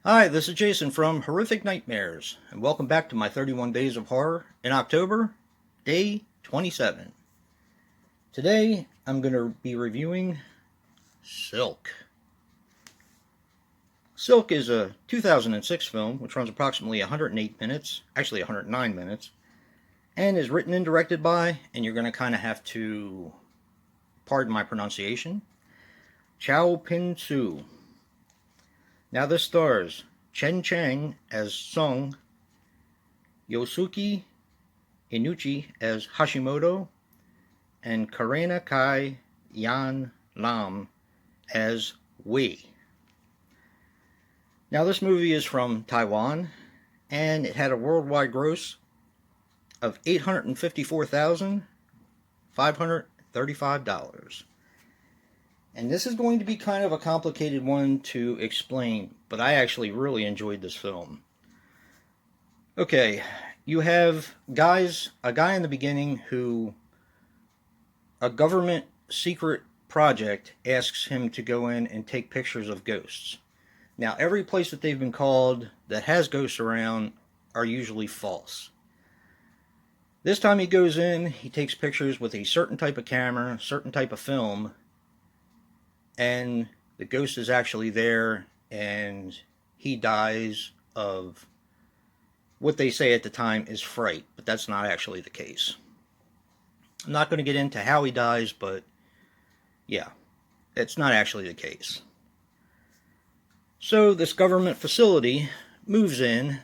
Hi, this is Jason from Horrific Nightmares, and welcome back to my 31 Days of Horror in October, day 27. Today, I'm going to be reviewing Silk. Silk is a 2006 film which runs approximately 108 minutes, actually 109 minutes, and is written and directed by, and you're going to kind of have to pardon my pronunciation, Chow Pin Soo. Now this stars Chen Chang as Sung, Yosuke Inuchi as Hashimoto, and Karena Kai Yan Lam as Wei. Now, this movie is from Taiwan, and it had a worldwide gross of $854,535. And this is going to be kind of a complicated one to explain, but I actually really enjoyed this film. Okay, you have a guy in the beginning who a government secret project asks him to go in and take pictures of ghosts. Now, every place that they've been called that has ghosts around are usually false. This time he goes in, he takes pictures with a certain type of camera, certain type of film, and the ghost is actually there, and he dies of what they say at the time is fright, but that's not actually the case. I'm not going to get into how he dies, but yeah, it's not actually the case. So this government facility moves in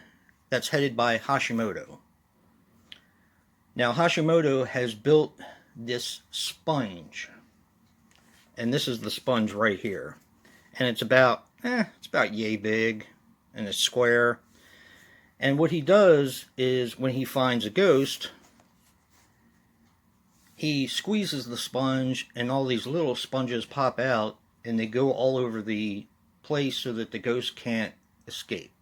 that's headed by Hashimoto. Now Hashimoto has built this sponge, and this is the sponge right here, and it's about yay big, and it's square. And what he does is when he finds a ghost, he squeezes the sponge, and all these little sponges pop out, and they go all over the place so that the ghost can't escape.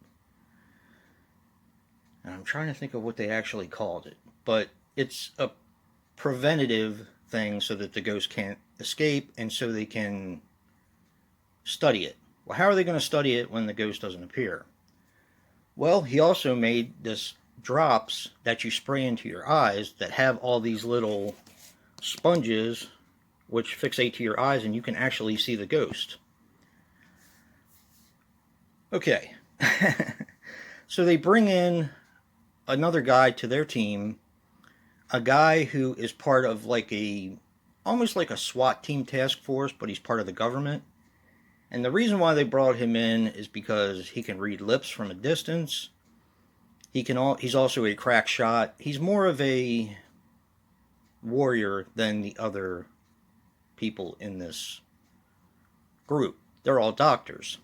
And I'm trying to think of what they actually called it, but it's a preventative thing so that the ghost can't escape, and so they can study it. Well, how are they going to study it when the ghost doesn't appear? Well, he also made this drops that you spray into your eyes that have all these little sponges which fixate to your eyes, and you can actually see the ghost. Okay. So they bring in another guy to their team, a guy who is part of almost like a SWAT team task force, but he's part of the government. And the reason why they brought him in is because he can read lips from a distance. He's also a crack shot. He's more of a warrior than the other people in this group. They're all doctors.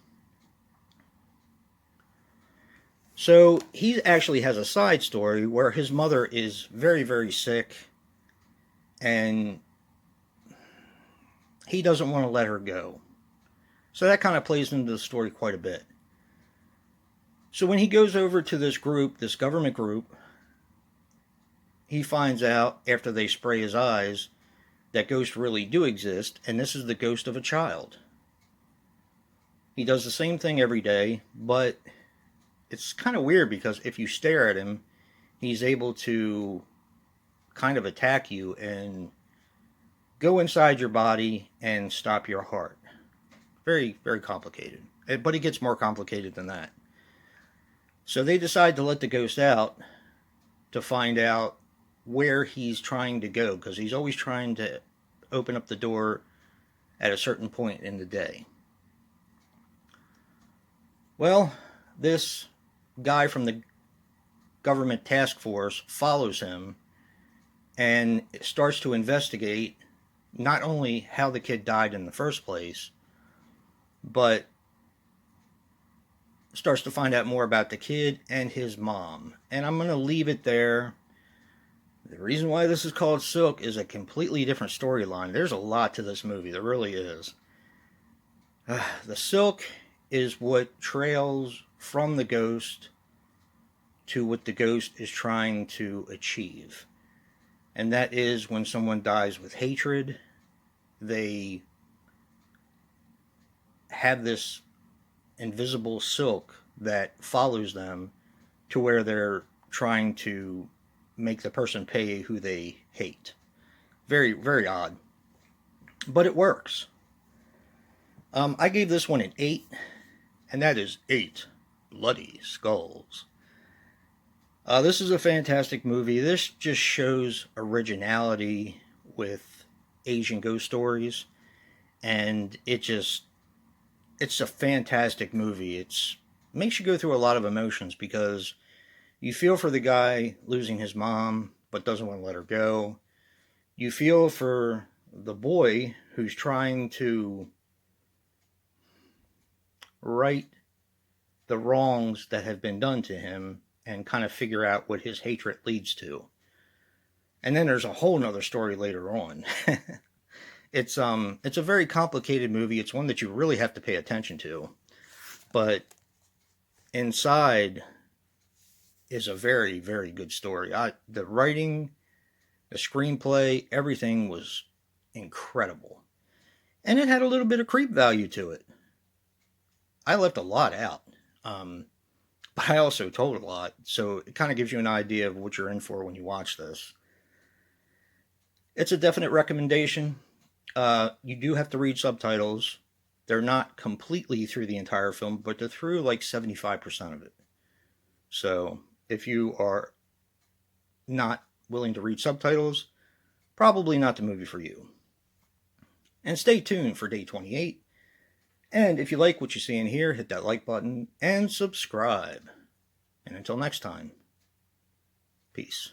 So he actually has a side story where his mother is very, very sick, and he doesn't want to let her go. So that kind of plays into the story quite a bit. So when he goes over to this group, this government group, he finds out after they spray his eyes that ghosts really do exist, and this is the ghost of a child. He does the same thing every day, but it's kind of weird because if you stare at him, he's able to kind of attack you and go inside your body and stop your heart. Very, very complicated. But it gets more complicated than that. So they decide to let the ghost out to find out where he's trying to go, because he's always trying to open up the door at a certain point in the day. Well, this guy from the government task force follows him and starts to investigate not only how the kid died in the first place, but starts to find out more about the kid and his mom. And I'm going to leave it there. The reason why this is called Silk is a completely different storyline. There's a lot to this movie. There really is. The Silk is what trails from the ghost to what the ghost is trying to achieve. And that is when someone dies with hatred, they have this invisible silk that follows them to where they're trying to make the person pay who they hate. Very, very odd. But it works. I gave this one an 8, and that is 8 bloody skulls. This is a fantastic movie. This just shows originality with Asian ghost stories, and it's a fantastic movie. It makes you go through a lot of emotions because you feel for the guy losing his mom but doesn't want to let her go. You feel for the boy who's trying to right the wrongs that have been done to him and kind of figure out what his hatred leads to. And then there's a whole nother story later on. It's a very complicated movie. It's one that you really have to pay attention to. But inside is a very, very good story. The writing, the screenplay, everything was incredible. And it had a little bit of creep value to it. I left a lot out. But I also told a lot, so it kind of gives you an idea of what you're in for when you watch this. It's a definite recommendation. You do have to read subtitles. They're not completely through the entire film, but they're through like 75% of it. So if you are not willing to read subtitles, probably not the movie for you. And stay tuned for day 28. And if you like what you see in here, hit that like button and subscribe. And until next time, peace.